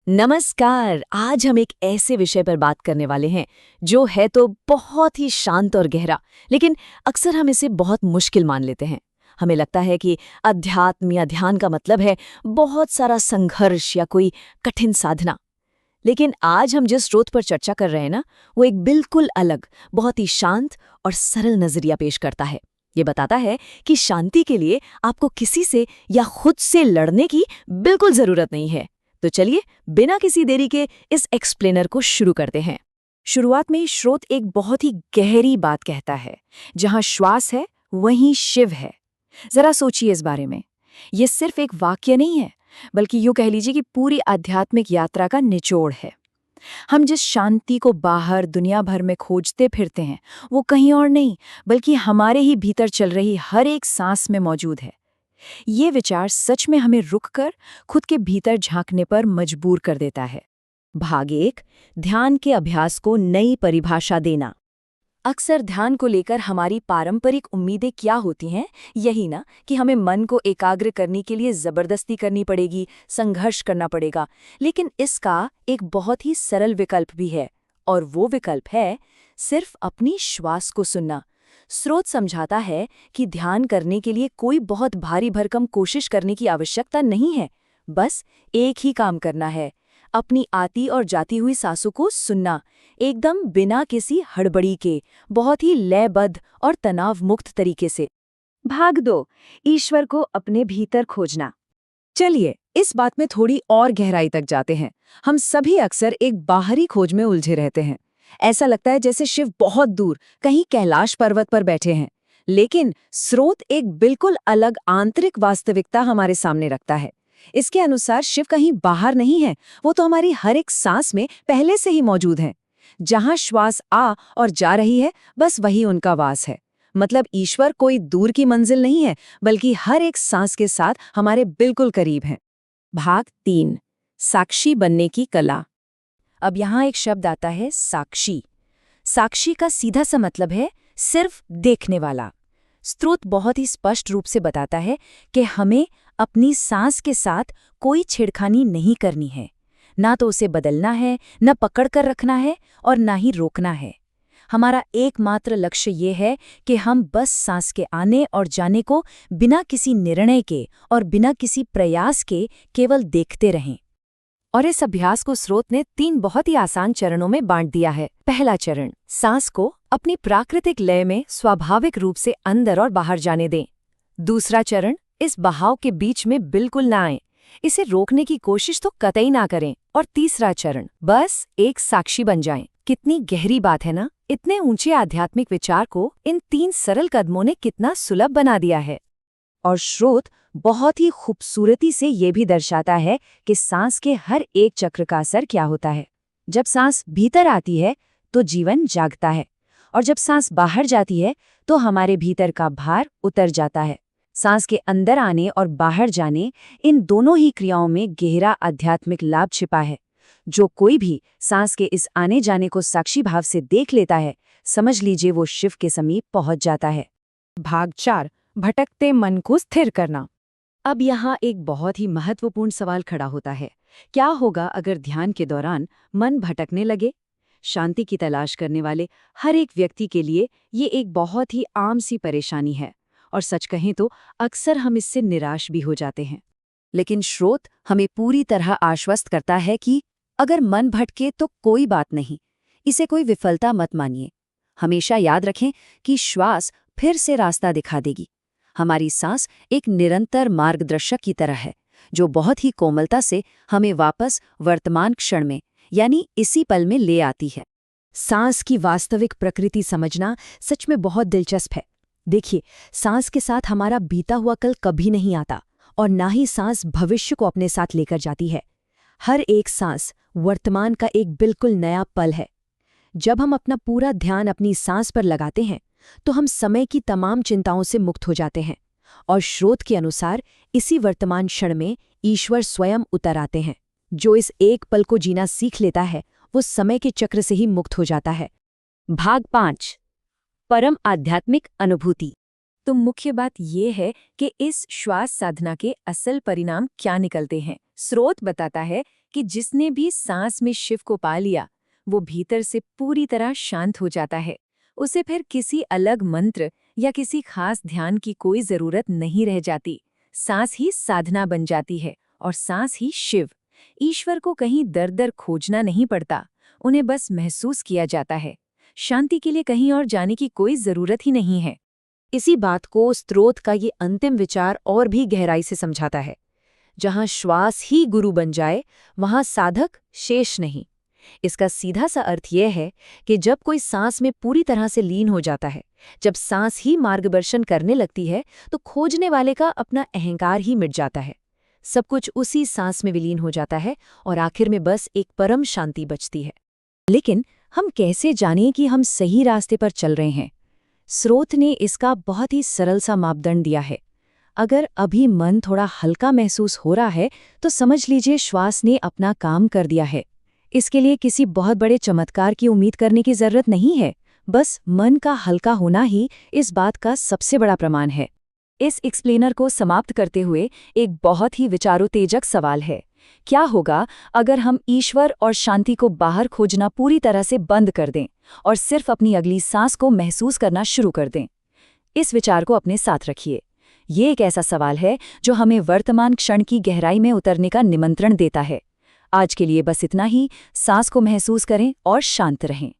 नमस्कार। आज हम एक ऐसे विषय पर बात करने वाले हैं जो है तो बहुत ही शांत और गहरा, लेकिन अक्सर हम इसे बहुत मुश्किल मान लेते हैं। हमें लगता है कि अध्यात्म या ध्यान का मतलब है बहुत सारा संघर्ष या कोई कठिन साधना। लेकिन आज हम जिस स्रोत पर चर्चा कर रहे हैं ना, वो एक बिल्कुल अलग, बहुत ही शांत और सरल नजरिया पेश करता है। ये बताता है कि शांति के लिए आपको किसी से या खुद से लड़ने की बिल्कुल जरूरत नहीं है। तो चलिए, बिना किसी देरी के इस एक्सप्लेनर को शुरू करते हैं। शुरुआत में स्रोत एक बहुत ही गहरी बात कहता है, जहां श्वास है वहीं शिव है। जरा सोचिए इस बारे में। ये सिर्फ एक वाक्य नहीं है, बल्कि यूं कह लीजिए कि पूरी आध्यात्मिक यात्रा का निचोड़ है। हम जिस शांति को बाहर दुनिया भर में खोजते फिरते हैं, वो कहीं और नहीं, बल्कि हमारे ही भीतर चल रही हर एक सांस में मौजूद है। ये विचार सच में हमें रुककर खुद के भीतर झांकने पर मजबूर कर देता है। भाग 1, ध्यान के अभ्यास को नई परिभाषा देना। अक्सर ध्यान को लेकर हमारी पारंपरिक उम्मीदें क्या होती हैं? यही ना कि हमें मन को एकाग्र करने के लिए जबरदस्ती करनी पड़ेगी, संघर्ष करना पड़ेगा। लेकिन इसका एक बहुत ही सरल विकल्प भी है, और वो विकल्प है सिर्फ अपनी श्वास को सुनना। स्रोत समझाता है कि ध्यान करने के लिए कोई बहुत भारी भरकम कोशिश करने की आवश्यकता नहीं है। बस एक ही काम करना है, अपनी आती और जाती हुई सांसों को सुनना, एकदम बिना किसी हड़बड़ी के, बहुत ही लयबद्ध और तनाव मुक्त तरीके से। भाग 2, ईश्वर को अपने भीतर खोजना। चलिए, इस बात में थोड़ी और गहराई तक जाते हैं। हम सभी अक्सर एक बाहरी खोज में उलझे रहते हैं। ऐसा लगता है जैसे शिव बहुत दूर कहीं कैलाश पर्वत पर बैठे हैं। लेकिन स्रोत एक बिल्कुल अलग आंतरिक वास्तविकता हमारे सामने रखता है। इसके अनुसार शिव कहीं बाहर नहीं है, वो तो हमारी हर एक सांस में पहले से ही मौजूद है। जहां श्वास आ और जा रही है, बस वही उनका वास है। मतलब ईश्वर कोई दूर की मंजिल नहीं है, बल्कि हर एक सांस के साथ हमारे बिल्कुल करीब है। भाग 3, साक्षी बनने की कला। अब यहाँ एक शब्द आता है, साक्षी। साक्षी का सीधा सा मतलब है सिर्फ देखने वाला। स्रोत बहुत ही स्पष्ट रूप से बताता है कि हमें अपनी सांस के साथ कोई छेड़खानी नहीं करनी है। ना तो उसे बदलना है, न पकड़ कर रखना है, और ना ही रोकना है। हमारा एकमात्र लक्ष्य ये है कि हम बस सांस के आने और जाने को बिना किसी निर्णय के और बिना किसी प्रयास के केवल देखते रहें। और इस अभ्यास को स्रोत ने 3 बहुत ही आसान चरणों में बांट दिया है। पहला चरण, सांस को अपनी प्राकृतिक लय में स्वाभाविक रूप से अंदर और बाहर जाने दें। दूसरा चरण, इस बहाव के बीच में बिल्कुल ना आएं, इसे रोकने की कोशिश तो कतई ना करें। और तीसरा चरण, बस एक साक्षी बन जाएं। कितनी गहरी बात है ना? इतने ऊंचे आध्यात्मिक विचार को इन 3 सरल कदमों ने कितना सुलभ बना दिया है। और स्रोत बहुत ही खूबसूरती से ये भी दर्शाता है कि सांस के हर एक चक्र का असर क्या होता है। जब सांस भीतर आती है तो जीवन जागता है, और जब सांस बाहर जाती है तो हमारे भीतर का भार उतर जाता है। सांस के अंदर आने और बाहर जाने, इन दोनों ही क्रियाओं में गहरा आध्यात्मिक लाभ छिपा है। जो कोई भी सांस के इस आने जाने को साक्षी भाव से देख लेता है, समझ लीजिए वो शिव के समीप पहुंच जाता है। भाग 4, भटकते मन को स्थिर करना। अब यहाँ एक बहुत ही महत्वपूर्ण सवाल खड़ा होता है। क्या होगा अगर ध्यान के दौरान मन भटकने लगे? शांति की तलाश करने वाले हर एक व्यक्ति के लिए ये एक बहुत ही आम सी परेशानी है, और सच कहें तो अक्सर हम इससे निराश भी हो जाते हैं। लेकिन स्रोत हमें पूरी तरह आश्वस्त करता है कि अगर मन भटके तो कोई बात नहीं, इसे कोई विफलता मत मानिए। हमेशा याद रखें कि श्वास फिर से रास्ता दिखा देगी। हमारी सांस एक निरंतर मार्गदर्शक की तरह है, जो बहुत ही कोमलता से हमें वापस वर्तमान क्षण में, यानी इसी पल में ले आती है। सांस की वास्तविक प्रकृति समझना सच में बहुत दिलचस्प है। देखिए, सांस के साथ हमारा बीता हुआ कल कभी नहीं आता, और ना ही सांस भविष्य को अपने साथ लेकर जाती है। हर एक सांस वर्तमान का एक बिल्कुल नया पल है। जब हम अपना पूरा ध्यान अपनी सांस पर लगाते हैं, तो हम समय की तमाम चिंताओं से मुक्त हो जाते हैं। और स्रोत के अनुसार इसी वर्तमान क्षण में ईश्वर स्वयं उतर आते हैं। जो इस एक पल को जीना सीख लेता है, वो समय के चक्र से ही मुक्त हो जाता है। भाग 5, परम आध्यात्मिक अनुभूति। तो मुख्य बात ये है कि इस श्वास साधना के असल परिणाम क्या निकलते हैं। स्रोत बताता है कि जिसने भी सांस में शिव को पा लिया वो भीतर से पूरी तरह शांत हो जाता है। उसे फिर किसी अलग मंत्र या किसी खास ध्यान की कोई जरूरत नहीं रह जाती। सांस ही साधना बन जाती है और सांस ही शिव। ईश्वर को कहीं दर दर खोजना नहीं पड़ता, उन्हें बस महसूस किया जाता है। शांति के लिए कहीं और जाने की कोई जरूरत ही नहीं है। इसी बात को स्त्रोत का ये अंतिम विचार और भी गहराई से समझाता है। जहां श्वास ही गुरु बन जाए वहां साधक शेष नहीं। इसका सीधा सा अर्थ यह है कि जब कोई सांस में पूरी तरह से लीन हो जाता है, जब सांस ही मार्गदर्शन करने लगती है, तो खोजने वाले का अपना अहंकार ही मिट जाता है। सब कुछ उसी सांस में विलीन हो जाता है और आखिर में बस एक परम शांति बचती है। लेकिन हम कैसे जानें कि हम सही रास्ते पर चल रहे हैं? स्रोत ने इसका बहुत ही सरल सा मापदंड दिया है। अगर अभी मन थोड़ा हल्का महसूस हो रहा है तो समझ लीजिए श्वास ने अपना काम कर दिया है। इसके लिए किसी बहुत बड़े चमत्कार की उम्मीद करने की जरूरत नहीं है, बस मन का हल्का होना ही इस बात का सबसे बड़ा प्रमाण है। इस एक्सप्लेनर को समाप्त करते हुए एक बहुत ही विचारोत्तेजक सवाल है। क्या होगा अगर हम ईश्वर और शांति को बाहर खोजना पूरी तरह से बंद कर दें और सिर्फ अपनी अगली सांस को महसूस करना शुरू कर दें? इस विचार को अपने साथ रखिए। ये एक ऐसा सवाल है जो हमें वर्तमान क्षण की गहराई में उतरने का निमंत्रण देता है। आज के लिए बस इतना ही। सांस को महसूस करें और शांत रहें।